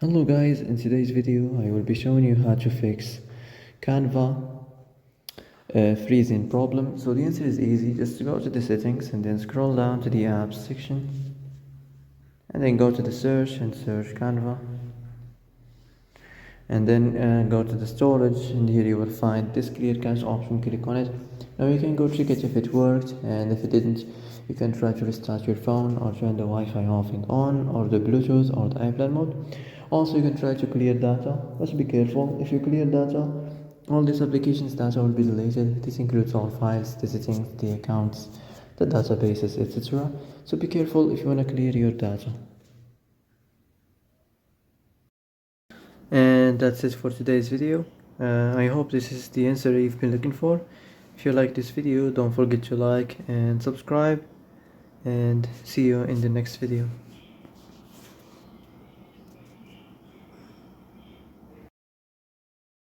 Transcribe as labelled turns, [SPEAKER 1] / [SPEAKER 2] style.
[SPEAKER 1] Hello guys, in today's video I will be showing you how to fix Canva freezing problem. So the answer is easy, just go to the settings and then scroll down to the apps section and then go to the search and search Canva and then go to the storage, and here you will find this clear cache option. Click on it. Now you can go check it if it worked, and if it didn't you can try to restart your phone or turn the Wi-Fi off and on, or the Bluetooth or the airplane mode. Also you can try to clear data, but be careful. If you clear data, all these applications data will be deleted. This includes all files, the settings, the accounts, the databases, etc. So be careful if you want to clear your data. And that's it for today's video. I hope this is the answer you've been looking for. If you like this video, don't forget to like and subscribe, and see you in the next video.